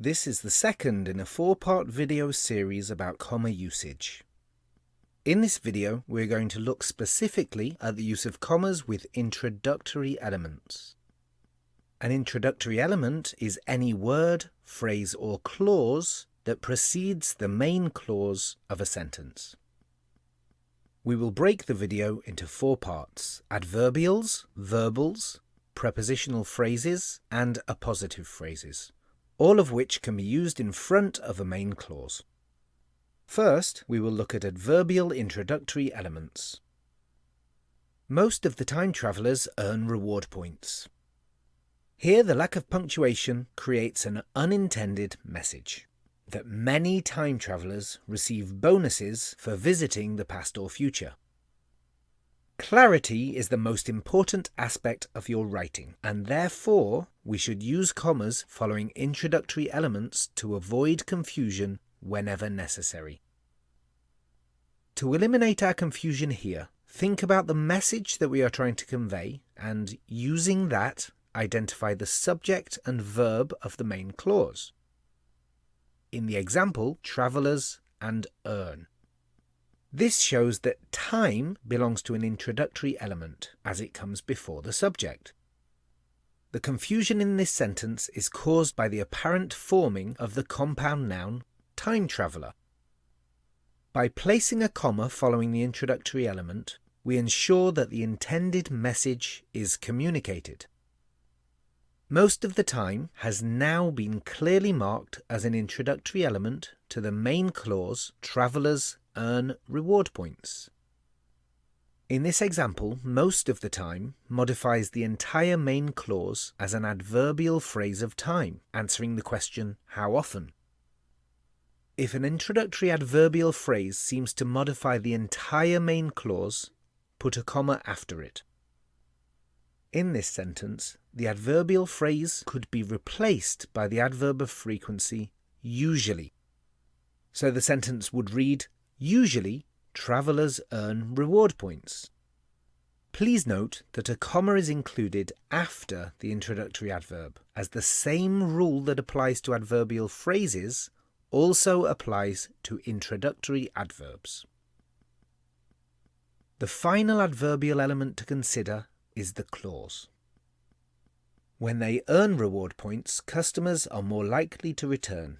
This is the second in a 4-part video series about comma usage. In this video, we're going to look specifically at the use of commas with introductory elements. An introductory element is any word, phrase, or clause that precedes the main clause of a sentence. We will break the video into 4 parts: adverbials, verbals, prepositional phrases, and appositive phrases, all of which can be used in front of a main clause. First, we will look at adverbial introductory elements. Most of the time travellers earn reward points. Here, the lack of punctuation creates an unintended message that many time travellers receive bonuses for visiting the past or future. Clarity is the most important aspect of your writing, and therefore we should use commas following introductory elements to avoid confusion whenever necessary. To eliminate our confusion here, think about the message that we are trying to convey and, using that, identify the subject and verb of the main clause. In the example, travellers and earn. This shows that time belongs to an introductory element, as it comes before the subject. The confusion in this sentence is caused by the apparent forming of the compound noun time traveller. By placing a comma following the introductory element, we ensure that the intended message is communicated. Most of the time has now been clearly marked as an introductory element to the main clause travellers earn reward points. In this example, most of the time modifies the entire main clause as an adverbial phrase of time, answering the question, how often? If an introductory adverbial phrase seems to modify the entire main clause, put a comma after it. In this sentence, the adverbial phrase could be replaced by the adverb of frequency, usually. So the sentence would read, usually, travellers earn reward points. Please note that a comma is included after the introductory adverb, as the same rule that applies to adverbial phrases also applies to introductory adverbs. The final adverbial element to consider is the clause. When they earn reward points, customers are more likely to return.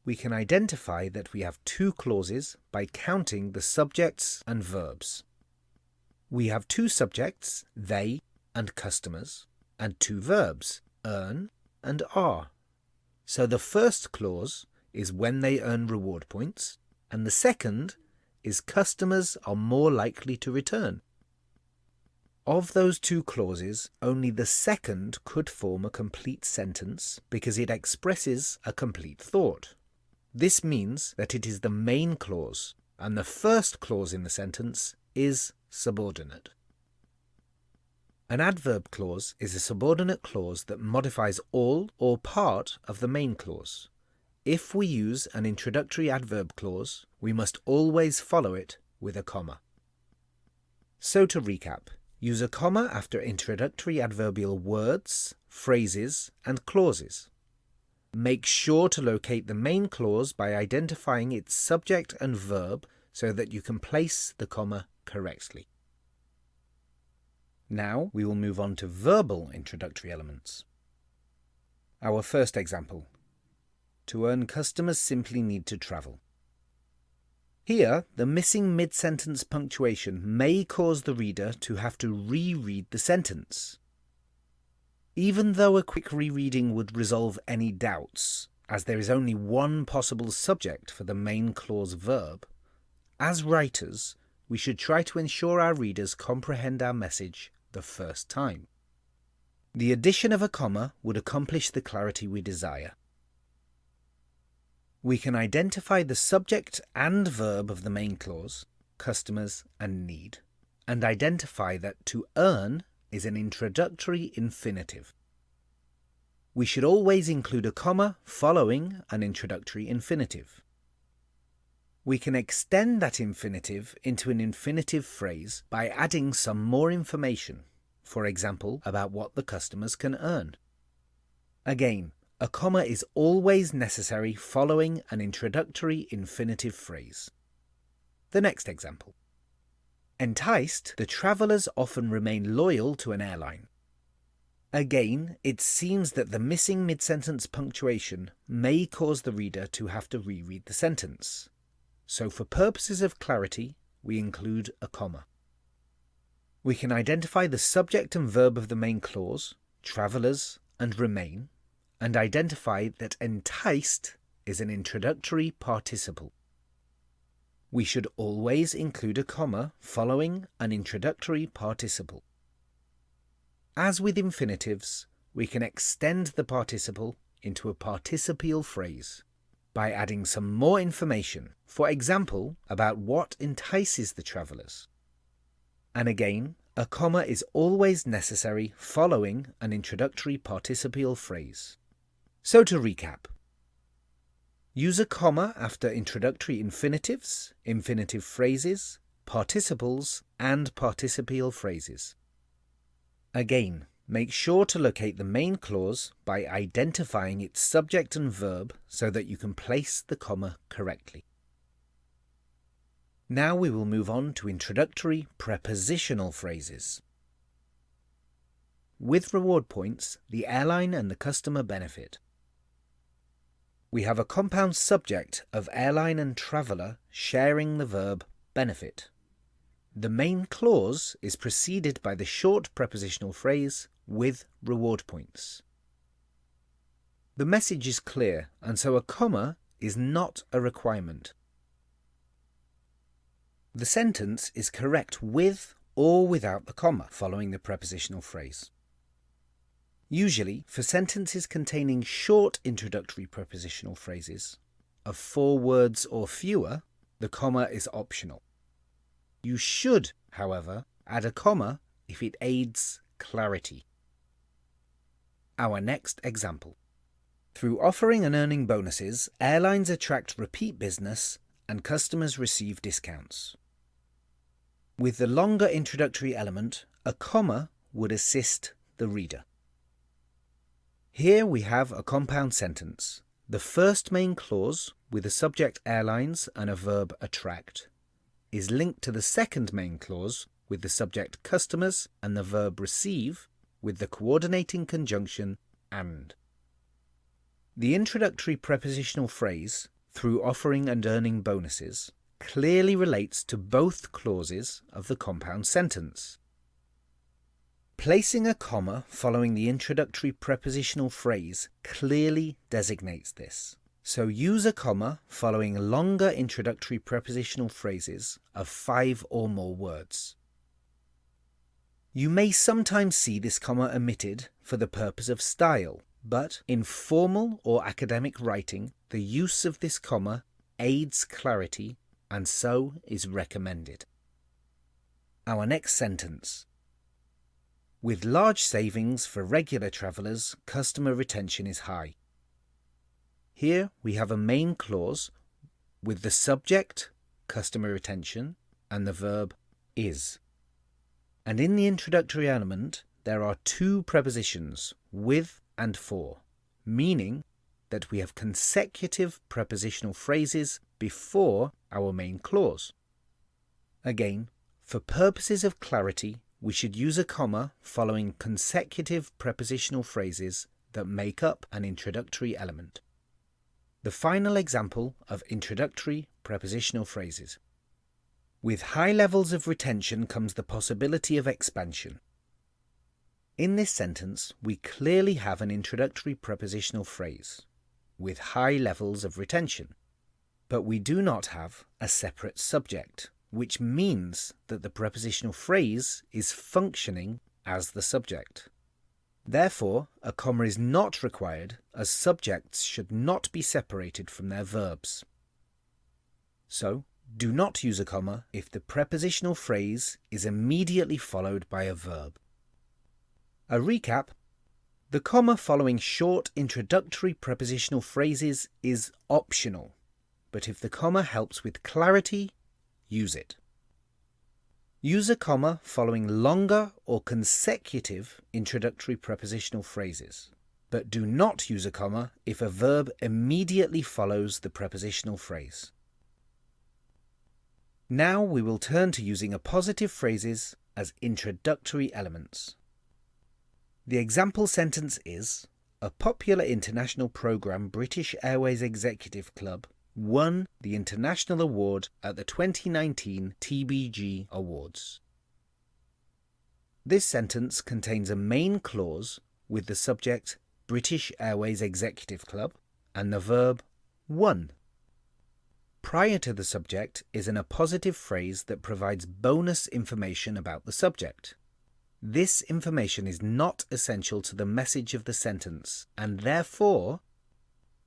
We can identify that we have 2 clauses by counting the subjects and verbs. We have 2 subjects, they and customers, and 2 verbs, earn and are. So the first clause is when they earn reward points, and the second is customers are more likely to return. Of those 2 clauses, only the second could form a complete sentence because it expresses a complete thought. This means that it is the main clause, and the first clause in the sentence is subordinate. An adverb clause is a subordinate clause that modifies all or part of the main clause. If we use an introductory adverb clause, we must always follow it with a comma. So to recap, use a comma after introductory adverbial words, phrases, and clauses. Make sure to locate the main clause by identifying its subject and verb so that you can place the comma correctly. Now we will move on to verbal introductory elements. Our first example. To earn, customers simply need to travel. Here, the missing mid-sentence punctuation may cause the reader to have to reread the sentence. Even though a quick rereading would resolve any doubts, as there is only one possible subject for the main clause verb, as writers, we should try to ensure our readers comprehend our message the first time. The addition of a comma would accomplish the clarity we desire. We can identify the subject and verb of the main clause, customers and need, and identify that to earn is an introductory infinitive. We should always include a comma following an introductory infinitive. We can extend that infinitive into an infinitive phrase by adding some more information, for example, about what the customers can earn. Again, a comma is always necessary following an introductory infinitive phrase. The next example. Enticed, the travellers often remain loyal to an airline. Again, it seems that the missing mid-sentence punctuation may cause the reader to have to reread the sentence. So for purposes of clarity, we include a comma. We can identify the subject and verb of the main clause, travellers and remain, and identify that enticed is an introductory participle. We should always include a comma following an introductory participle. As with infinitives, we can extend the participle into a participial phrase by adding some more information, for example, about what entices the travellers. And again, a comma is always necessary following an introductory participial phrase. So to recap, use a comma after introductory infinitives, infinitive phrases, participles, and participial phrases. Again, make sure to locate the main clause by identifying its subject and verb so that you can place the comma correctly. Now we will move on to introductory prepositional phrases. With reward points, the airline and the customer benefit. We have a compound subject of airline and traveller sharing the verb benefit. The main clause is preceded by the short prepositional phrase with reward points. The message is clear, and so a comma is not a requirement. The sentence is correct with or without the comma following the prepositional phrase. Usually, for sentences containing short introductory prepositional phrases of 4 words or fewer, the comma is optional. You should, however, add a comma if it aids clarity. Our next example. Through offering and earning bonuses, airlines attract repeat business and customers receive discounts. With the longer introductory element, a comma would assist the reader. Here we have a compound sentence. The first main clause, with a subject airlines and a verb attract, is linked to the second main clause with the subject customers and the verb receive with the coordinating conjunction and. The introductory prepositional phrase, through offering and earning bonuses, clearly relates to both clauses of the compound sentence. Placing a comma following the introductory prepositional phrase clearly designates this. So use a comma following longer introductory prepositional phrases of 5 or more words. You may sometimes see this comma omitted for the purpose of style, but in formal or academic writing, the use of this comma aids clarity and so is recommended. Our next sentence. With large savings for regular travellers, customer retention is high. Here we have a main clause with the subject, customer retention, and the verb is. And in the introductory element, there are 2 prepositions, with and for, meaning that we have consecutive prepositional phrases before our main clause. Again, for purposes of clarity, we should use a comma following consecutive prepositional phrases that make up an introductory element. The final example of introductory prepositional phrases. With high levels of retention comes the possibility of expansion. In this sentence, we clearly have an introductory prepositional phrase, with high levels of retention, but we do not have a separate subject, which means that the prepositional phrase is functioning as the subject. Therefore, a comma is not required, as subjects should not be separated from their verbs. So, do not use a comma if the prepositional phrase is immediately followed by a verb. A recap: the comma following short introductory prepositional phrases is optional, but if the comma helps with clarity, use it. Use a comma following longer or consecutive introductory prepositional phrases, but do not use a comma if a verb immediately follows the prepositional phrase. Now we will turn to using appositive phrases as introductory elements. The example sentence is, a popular international program British Airways Executive Club won the International Award at the 2019 TBG Awards. This sentence contains a main clause with the subject British Airways Executive Club and the verb won. Prior to the subject is an appositive phrase that provides bonus information about the subject. This information is not essential to the message of the sentence, and therefore,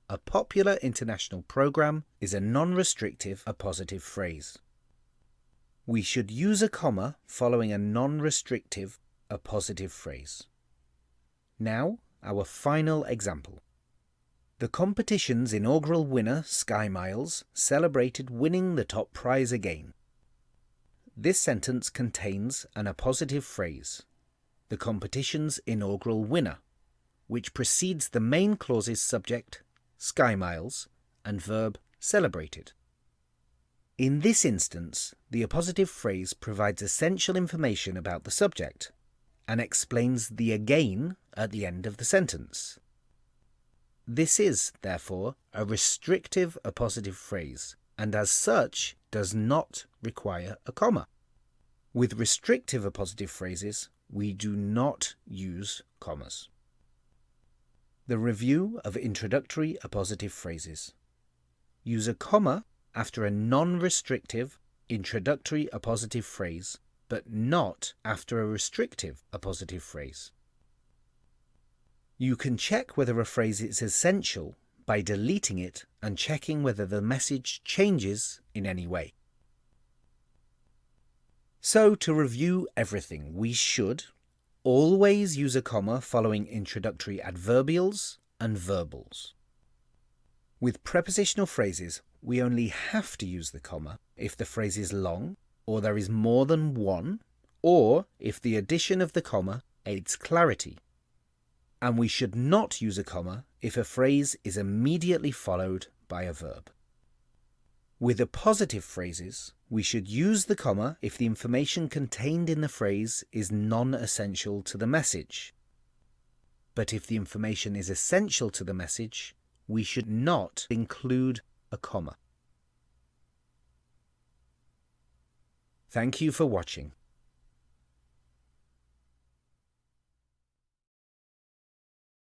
a popular international program is a non-restrictive appositive phrase. We should use a comma following a non-restrictive appositive phrase. Now, our final example. The competition's inaugural winner, Sky Miles, celebrated winning the top prize again. This sentence contains an appositive phrase, the competition's inaugural winner, which precedes the main clause's subject, Sky Miles, and verb celebrated. In this instance, the appositive phrase provides essential information about the subject and explains the again at the end of the sentence. This is, therefore, a restrictive appositive phrase, and as such does not require a comma. With restrictive appositive phrases, we do not use commas. The review of introductory appositive phrases. Use a comma after a non-restrictive introductory appositive phrase, but not after a restrictive appositive phrase. You can check whether a phrase is essential by deleting it and checking whether the message changes in any way. So, to review everything, we should always use a comma following introductory adverbials and verbals. With prepositional phrases, we only have to use the comma if the phrase is long, or there is more than one, or if the addition of the comma aids clarity. And we should not use a comma if a phrase is immediately followed by a verb. With appositive phrases, we should use the comma if the information contained in the phrase is non-essential to the message. But if the information is essential to the message, we should not include a comma. Thank you for watching.